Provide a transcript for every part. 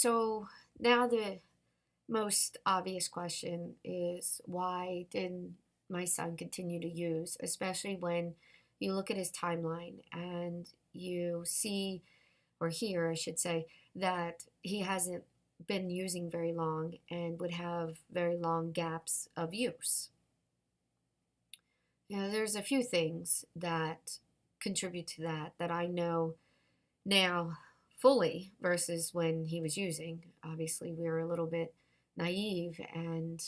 So now the most obvious question is why did my son continue to use, especially when you look at his timeline and you see or hear, I should say, that he hasn't been using very long and would have very long gaps of use. There's a few things that contribute to that I know now fully versus when he was using. Obviously, we were a little bit naive and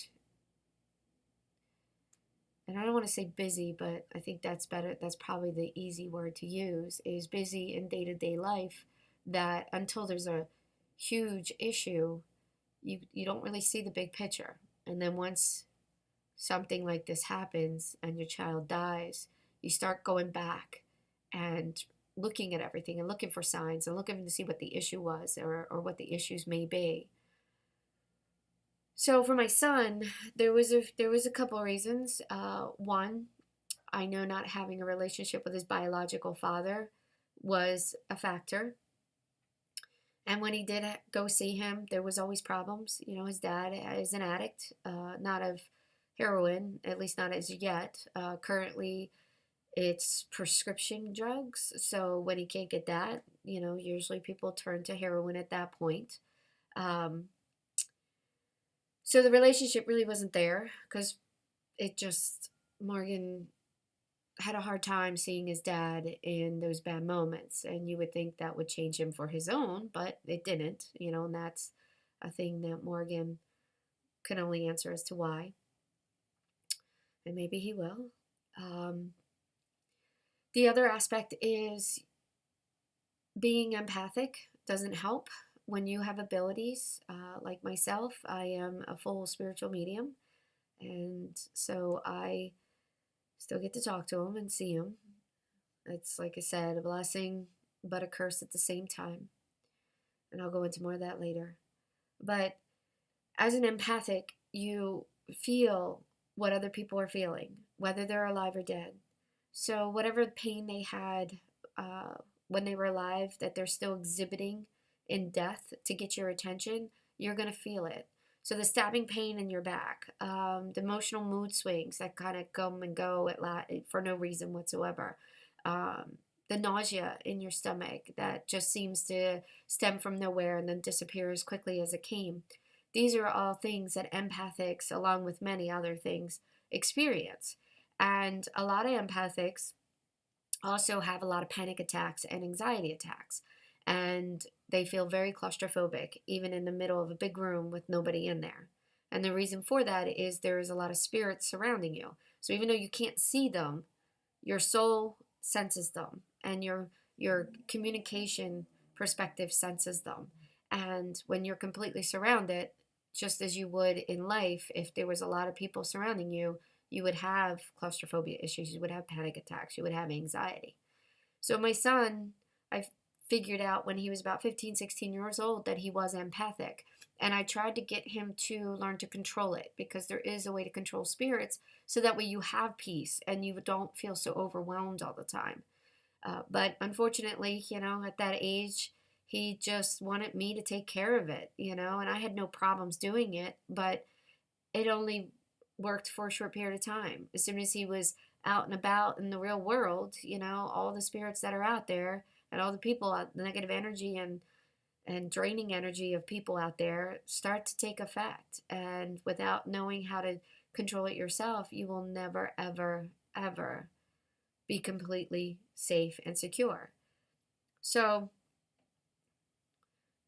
I don't want to say busy, but I think that's better. That's probably the easy word to use is busy in day-to-day life that until there's a huge issue, you don't really see the big picture. And then once something like this happens and your child dies, you start going back and looking at everything and looking for signs and looking to see what the issue was or what the issues may be. So for my son, there was a couple of reasons. One, I know not having a relationship with his biological father was a factor. And when he did go see him, there was always problems. His dad is an addict, not of heroin, at least not as yet. Currently, it's prescription drugs. So when he can't get that, usually people turn to heroin at that point. Um, so the relationship really wasn't there because it just, Morgan had a hard time seeing his dad in those bad moments. And you would think that would change him for his own, but it didn't, and that's a thing that Morgan can only answer as to why. And maybe he will. The other aspect is being empathic doesn't help when you have abilities. Like myself, I am a full spiritual medium. And so I still get to talk to him and see him. It's, like I said, a blessing, but a curse at the same time. And I'll go into more of that later. But as an empathic, you feel what other people are feeling, whether they're alive or dead. So whatever pain they had when they were alive that they're still exhibiting in death to get your attention, you're going to feel it. So the stabbing pain in your back, the emotional mood swings that kind of come and go for no reason whatsoever, the nausea in your stomach that just seems to stem from nowhere and then disappear as quickly as it came. These are all things that empathics, along with many other things, experience. And a lot of empathics also have a lot of panic attacks and anxiety attacks. And they feel very claustrophobic, even in the middle of a big room with nobody in there. And the reason for that is there is a lot of spirits surrounding you. So even though you can't see them, your soul senses them, and your communication perspective senses them. And when you're completely surrounded, just as you would in life, if there was a lot of people surrounding you, you would have claustrophobia issues, you would have panic attacks, you would have anxiety. So my son, I figured out when he was about 15, 16 years old that he was empathic. And I tried to get him to learn to control it because there is a way to control spirits so that way you have peace and you don't feel so overwhelmed all the time. But unfortunately, at that age, he just wanted me to take care of it, and I had no problems doing it, but it only worked for a short period of time. As soon as he was out and about in the real world, all the spirits that are out there and all the people, the negative energy and draining energy of people out there start to take effect. And without knowing how to control it yourself, you will never, ever, ever be completely safe and secure. So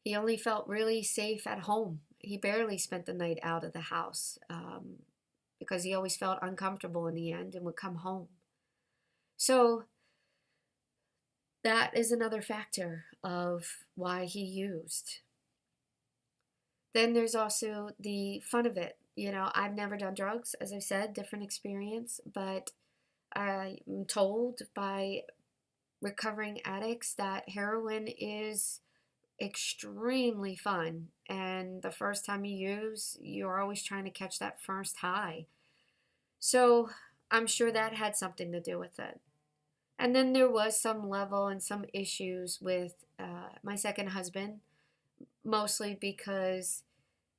he only felt really safe at home. He barely spent the night out of the house because he always felt uncomfortable in the end and would come home. So that is another factor of why he used. Then there's also the fun of it. I've never done drugs, as I said, different experience, but I'm told by recovering addicts that heroin is extremely fun. And the first time you use, you're always trying to catch that first high. So I'm sure that had something to do with it. And then there was some level and some issues with my second husband. mostly because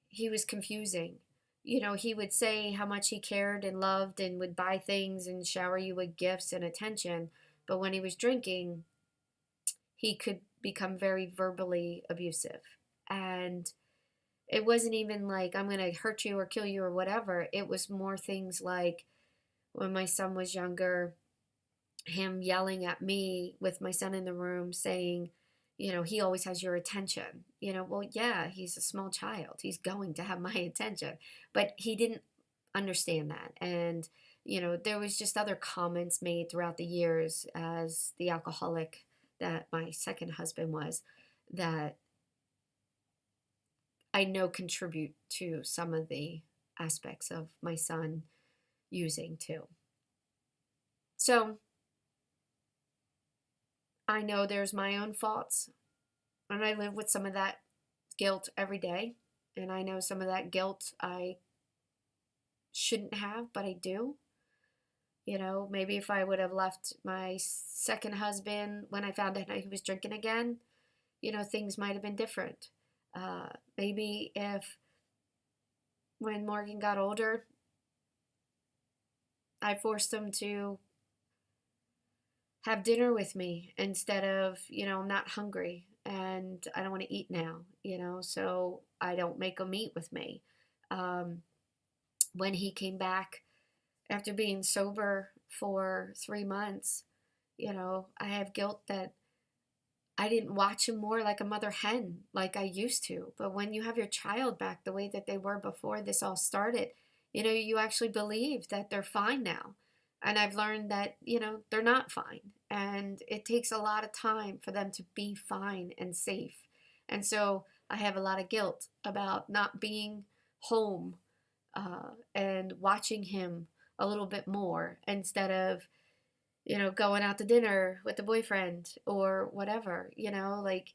he was confusing. You know, he would say how much he cared and loved and would buy things and shower you with gifts and attention. But when he was drinking, he could become very verbally abusive. And it wasn't even like, I'm going to hurt you or kill you or whatever. It was more things like when my son was younger, him yelling at me with my son in the room saying, you know, he always has your attention. You know, well, yeah, he's a small child. He's going to have my attention. But he didn't understand that. And, you know, there was just other comments made throughout the years as the alcoholic that my second husband was that I know contribute to some of the aspects of my son using too. So I know there's my own faults, and I live with some of that guilt every day. And I know some of that guilt I shouldn't have, but I do. You know, maybe if I would have left my second husband when I found out he was drinking again, you know, things might have been different. Maybe if when Morgan got older, I forced him to have dinner with me instead of, you know, I'm not hungry and I don't want to eat now, you know, so I don't make him eat with me. Um, when he came back after being sober for 3 months, you know, I have guilt that I didn't watch him more like a mother hen like I used to. But when you have your child back the way that they were before this all started, you know, you actually believe that they're fine now. And I've learned that, you know, they're not fine. And it takes a lot of time for them to be fine and safe. And so I have a lot of guilt about not being home and watching him a little bit more instead of, you know, going out to dinner with the boyfriend or whatever, you know, like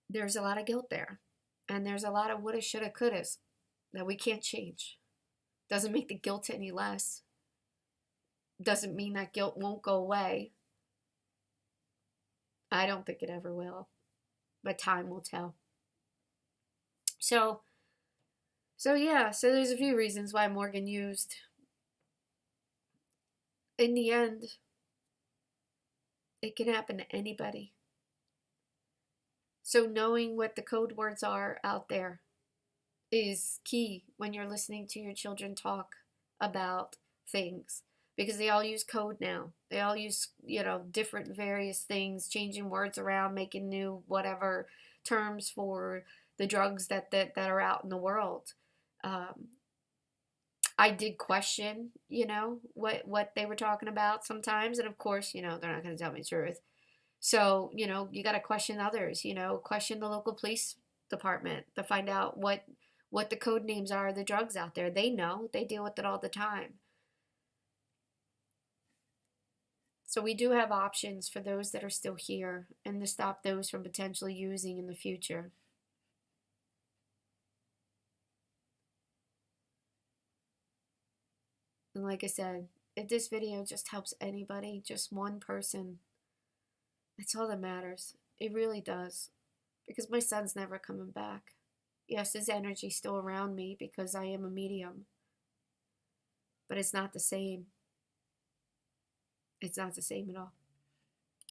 there's a lot of guilt there. And there's a lot of woulda, shoulda, couldas that we can't change. Doesn't make the guilt any less. Doesn't mean that guilt won't go away. I don't think it ever will, but time will tell. So, so there's a few reasons why Morgan used. In the end, it can happen to anybody. So knowing what the code words are out there is key when you're listening to your children talk about things, because they all use code now. They all use, you know, different various things, changing words around, making new whatever terms for the drugs that are out in the world. Um, I did question, you know, what they were talking about sometimes, and of course, you know, they're not going to tell me the truth. So, you know, you got to question others, you know, question the local police department to find out what the code names are of the drugs out there. They know, they deal with it all the time. So we do have options for those that are still here and to stop those from potentially using in the future. And like I said, if this video just helps anybody, just one person, that's all that matters. It really does. Because my son's never coming back. Yes, his energy's still around me because I am a medium. But it's not the same. It's not the same at all.